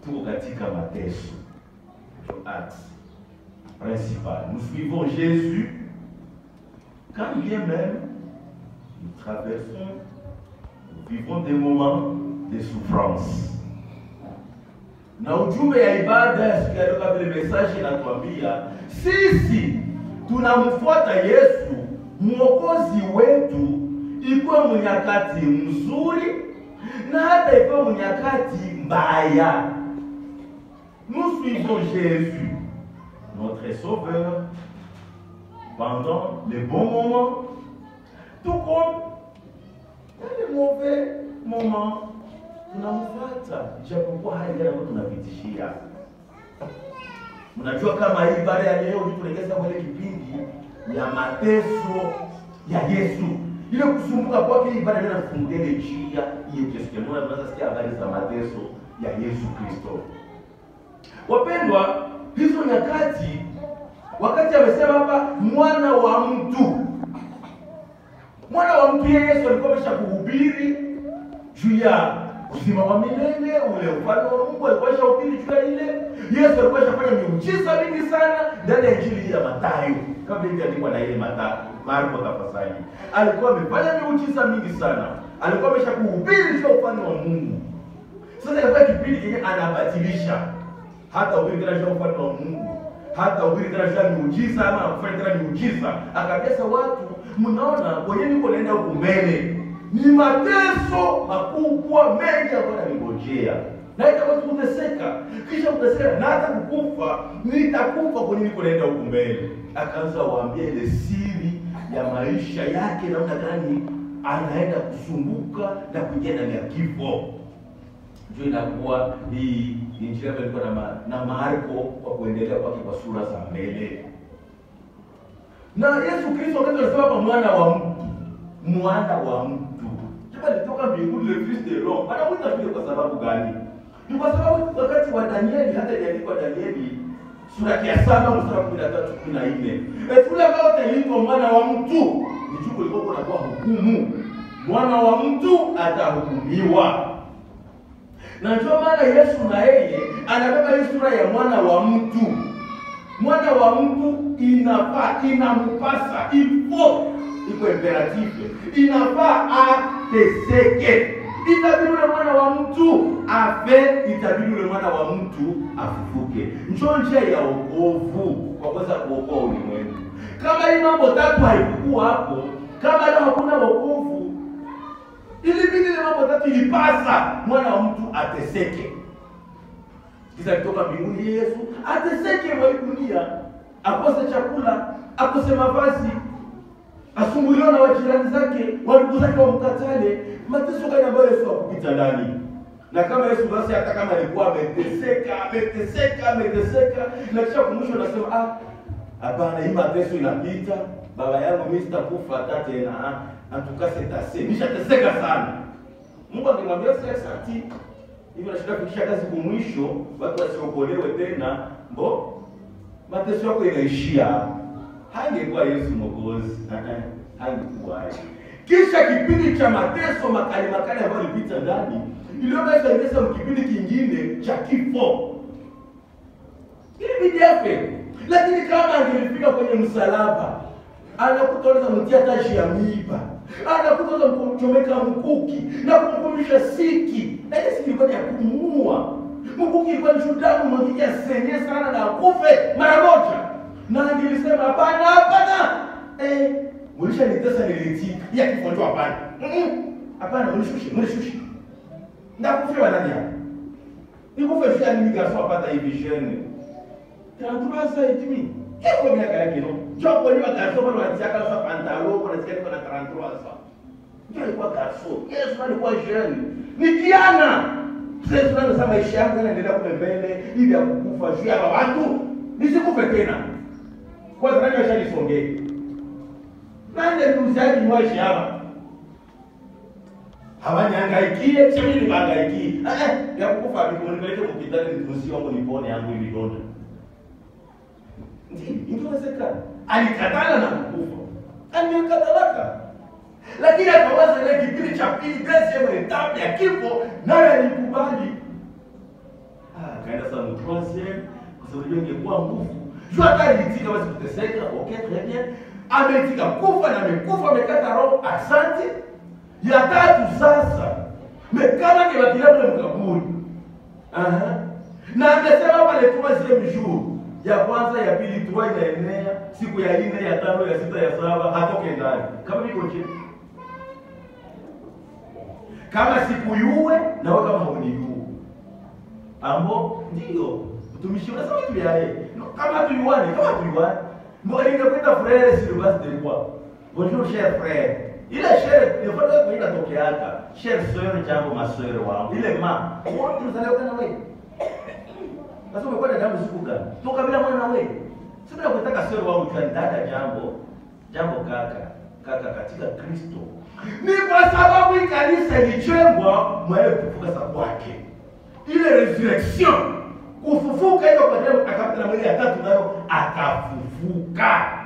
tuko katika mateso. Axe principal. Nous suivons Jésus quand bien même nous traversons, nous vivons des moments de souffrance. Na ujumbe ya ibada ya siku ya leo kama vile message inatuambia sisi tunamfuata Yesu mwokozi wetu, ikuwe mnyakati mzuri na hata ikuwe mnyakati mbaya. Nous suivons Jésus, notre sauveur, pendant les bons moments, tout comme dans les mauvais moments. Tunamfuata japokuwa hali yake tunapitishia. Mnajua kama hii ibada ya leo tunaelekeza kwa ile kipindi ya mateso ya Yesu. Ile kusumbuka kwake hii ibada inafungulia njia hiyo Yesu. Kama tunaweza sikia habari za mateso ya Yesu Kristo. Wapendwa, hizo nyakati wakati amesema hapa mwana wa mtu. Mwana wa mtu Yesu alikuwa ameshakuhubiri juu ya uzima wa milele, ule ufalme wa Mungu alikuwa ameshahubiri juu ya ile. Yesu alikuwa ameshafanya miujiza mingi sana ndani ya Injili ya Mathayo. Kama hivi alikuwa na ile Marko tafasari. Alikuwa amefanya miujiza mingi sana. Alikuwa ameshakuhubiri juu ya ufalme wa Mungu. Sasa katika kipindi kile anabadilisha. Hata ubiri tena juu ya ufalme wa Mungu. Hata ubiri tena juu ya miujiza ama kufanya tena miujiza. Akabisa watu, mnaona kwenye niko naenda huko mbele. Ni mateso makubwa mengi ambayo yanangojea. Na itakuwa kuteseka. Kisha kuteseka na hata kukufa, nitakufa kwenye niko naenda huko mbele. Akaanza waambia ile siri ya maisha yake namna gani anaenda kusumbuka na kuingia ndani ya kifo. Ndio inakuwa ni Injili ilikuwa na Marko kwa kuendelea kwake kwa sura za mbele. Na Yesu Kristo wakati anasema hapa mwana wa mtu. Mwana wa mtu. Kama alitoka mbinguni le fils de l'homme. Anamuita vile kwa sababu gani? Ni kwa sababu wakati wa Danieli, hata iliandikwa Danieli sura ya 7 mstari wa 13-14. Kule ambao aliitwa mwana wa mtu, ni jukumu liko kunakuwa hukumu. Mwana wa mtu atahukumiwa. Na ndio maana Yesu na yeye anabeba hii sura ya mwana wa mtu. Mwana wa mtu inafaa, inampasa, iko imperative. Inafaa ateseke. Itabidi yule mwana wa mtu afe, itabidi yule mwana wa mtu afufuke. Njoo njia ya wokovu kwa kuweza kuokoa ulimwengu. Kama hii mambo tatu haikuwa hapo, kama leo hakuna wokovu, ilibidi ile mambo tatu ilipasa mwana wa mtu ateseke. Kisha kutoka mbinguni Yesu ateseke kwa dunia, akose chakula, akose mavazi, asumbuliwa na wajirani zake, wandugu zake wamkatale. Mateso gani ambayo Yesu hakupita ndani? Na kama Yesu basi hata kama alikuwa ameteseka, na kisha kumwisho anasema hapana, hii mateso inapita, baba yangu mimi sitakufa hata tena, antukase tase, nishateseka sana. Mungu angemwambia sasa ati hivi nashinda kufikisha kazi kumwisho, watu wasiokolewe tena, mateso yako inaishia. Hangekuwa Yesu Mwokozi. Hangekuwa. Kisha kipindi cha mateso makali ambayo ilipita ndani, iliyobaki ingesa kipindi kingine cha kifo. Ilibidi afe. Lakini kama angelifika kwenye msalaba, anakutoza mtia taji ya miiba, anakutoza kumchomeka mkuki na kumkumisha siki. Na ile siki ilikuwa ya kumuua. Mkuki ilikuwa ni damu mwangikia senye sana na akufe mara moja. Na angelisema hapana. Mulisha nitesa nilitika. Ya kifonjo hapana. Hapana, mulishushe. Ndakufia nani hapa? Nikufe shia nini garso apata hivi jeune. Tantuasa itimi. Kiko miaka yake no. Joko ni garso bado anataka sa pantalo, anasikia niko na 33 sasa. Ndio alikuwa garso. Yesu alikuwa jeune. Ni kiana. Sasa tunasema maisha yangu yanaendelea kule mbele ili ya kukufa juu ya watu. Nisikufe tena. Kwa sababu ashalisongea. Nani mzaji mwashi hapa? Hawanyangaikie, chini bangaikie. Ya kukufa nikonipeleke hospitali nitusi wangu nipone yangu ili donda. Ndio inawezekana. Alikatala na kukufa. Alikatalaka. Lakini akawaza ile kipindi cha pili deuxième étape ya kifo naye alikubali. troisième, kwa sababu ingekuwa nguvu. Jua hata aliitika basi kuteseka, okay, très bien. Ameitika kufa na amekufa, amekata roho, asante. Ya tatu sasa, mekama kebakila mle mkaburi. Na amesema pale troisième jour, ya kwanza, ya pili, 3 inaenea, siku ya 4, ya 5, ya 6, ya 7, hatoke ndani. Kama niko nje. Kama siku yuwe, na wewe kama haunijui. Ambo, ndio. Mtumishi unasema tu yae. Kama tuyuane, Moi, il est frère sur le base de quoi? Bonjour, cher frère. Il est cher, il faut que il a toqué à ta. Chère soeur, jambo ma soeur, il est ma. Comment tu allez au Canada? Parce que quoi de jambo sukuga? Tu kabila mwana wewe. Sio na kutaka soeur wao mtandada jambo kaka katika Kristo. Ni kwa sababu kanisa ilijengwa mwele kufufuka sa kwake. Ile resurrection kufufuka hiyo kwa sababu akapata mwili ya tatu nayo akafufuka.